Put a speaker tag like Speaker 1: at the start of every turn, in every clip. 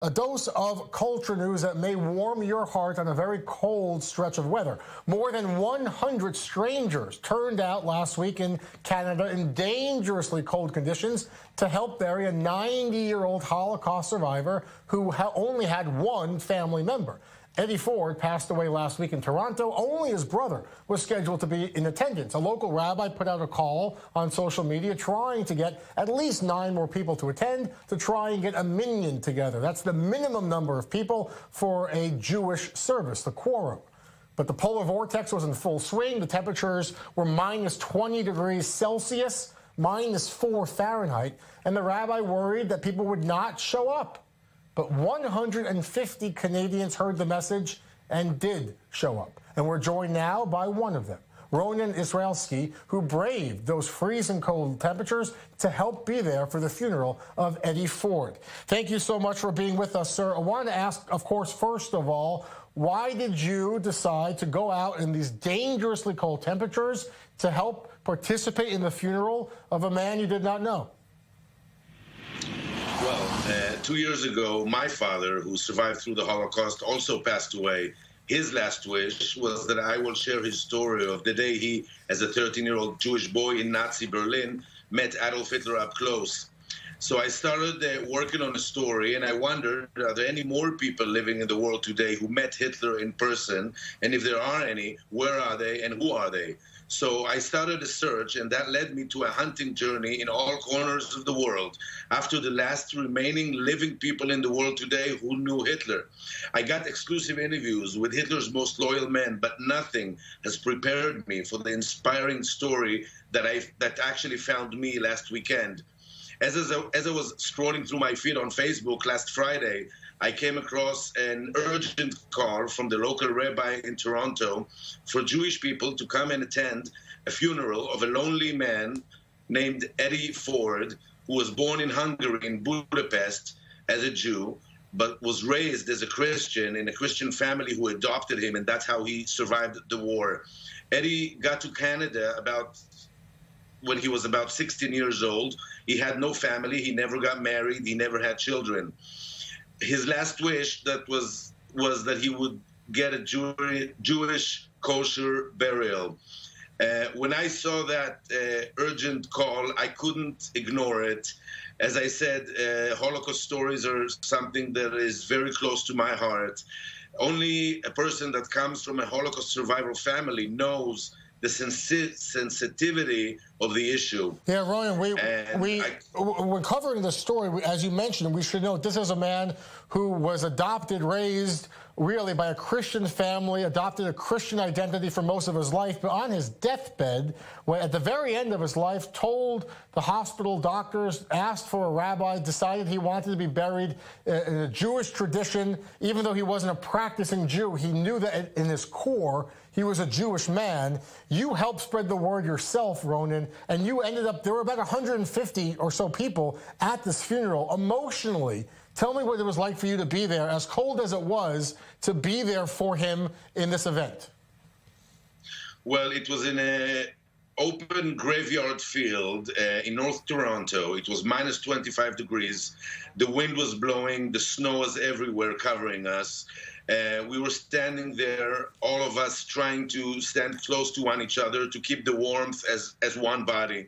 Speaker 1: A dose of culture news that may warm your heart on a very cold stretch of weather. More than 100 strangers turned out last week in Canada in dangerously cold conditions to help bury a 90-year-old Holocaust survivor who only had one family member. Eddie Ford passed away last week in Toronto. Only his brother was scheduled to be in attendance. A local rabbi put out a call on social media trying to get at least 9 more people to attend to try and get a minyan together. That's the minimum number of people for a Jewish service, the quorum. But the polar vortex was in full swing. The temperatures were minus 20 degrees Celsius, minus 4 Fahrenheit, and the rabbi worried that people would not show up. But 150 Canadians heard the message and did show up. And we're joined now by one of them, Ronen Israelski, who braved those freezing cold temperatures to help be there for the funeral of Eddie Ford. Thank you so much for being with us, sir. I wanted to ask, of course, first of all, why did you decide to go out in these dangerously cold temperatures to help participate in the funeral of a man you did not know?
Speaker 2: Well, 2 years ago, my father, who survived through the Holocaust, also passed away. His last wish was that I will share his story of the day he, as a 13-year-old Jewish boy in Nazi Berlin, met Adolf Hitler up close. So I started working on a story, and I wondered, are there any more people living in the world today who met Hitler in person? And if there are any, where are they and who are they? So I started a search, and that led me to a hunting journey in all corners of the world after the last remaining living people in the world today who knew Hitler. I got exclusive interviews with Hitler's most loyal men, but nothing has prepared me for the inspiring story that actually found me last weekend. As I was scrolling through my feed on Facebook last Friday, I came across an urgent call from the local rabbi in Toronto for Jewish people to come and attend a funeral of a lonely man named Eddie Ford, who was born in Hungary, in Budapest, as a Jew, but was raised as a Christian in a Christian family who adopted him, and that's how he survived the war. Eddie got to Canada when he was about 16 years old. He had no family, he never got married, he never had children. His last wish was that he would get a Jewish kosher burial. When I saw that urgent call, I couldn't ignore it. As I said, Holocaust stories are something that is very close to my heart. Only a person that comes from a Holocaust survival family knows the sensitivity of the issue.
Speaker 1: Yeah, Ronen, we're covering the story. As you mentioned, we should note this is a man who was adopted, raised really by a Christian family, adopted a Christian identity for most of his life, but on his deathbed, when at the very end of his life, told the hospital doctors, asked for a rabbi, decided he wanted to be buried in a Jewish tradition. Even though he wasn't a practicing Jew, he knew that in his core, he was a Jewish man. You helped spread the word yourself, Ronen, and you ended up, there were about 150 or so people at this funeral. Emotionally, tell me what it was like for you to be there, as cold as it was, to be there for him in this event.
Speaker 2: Well, it was in an open graveyard field in North Toronto. It was minus 25 degrees. The wind was blowing. The snow was everywhere covering us. We were standing there, all of us trying to stand close to one each other to keep the warmth as one body.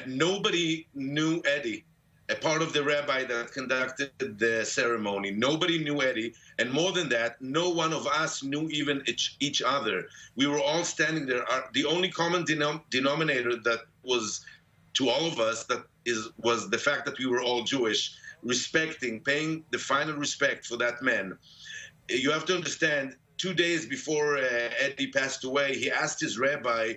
Speaker 2: Nobody knew Eddie, a part of the rabbi that conducted the ceremony. Nobody knew Eddie, and more than that, no one of us knew even each other. We were all standing there. The only common denominator that was to all of us was the fact that we were all Jewish, paying the final respect for that man. You have to understand, 2 days before Eddie passed away, he asked his rabbi,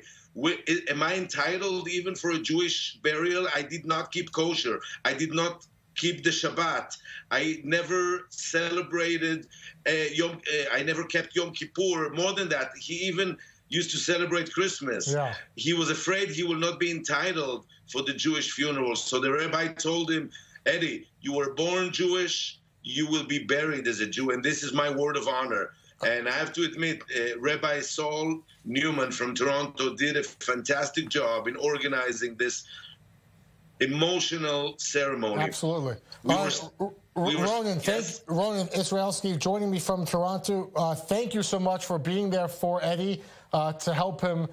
Speaker 2: am I entitled even for a Jewish burial? I did not keep kosher. I did not keep the Shabbat. I never celebrated I never kept Yom Kippur. More than that, he even used to celebrate Christmas. Yeah. He was afraid he will not be entitled for the Jewish funeral. So the rabbi told him, Eddie, you were born Jewish, you will be buried as a Jew, and this is my word of honor. And I have to admit, Rabbi Saul Newman from Toronto did a fantastic job in organizing this emotional ceremony.
Speaker 1: Absolutely. Ronen, Ronen Israelski joining me from Toronto. Thank you so much for being there for Eddie to help him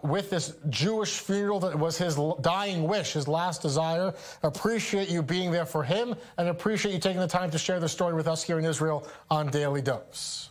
Speaker 1: with this Jewish funeral that was his dying wish, his last desire. Appreciate you being there for him, and appreciate you taking the time to share the story with us here in Israel on Daily Dose.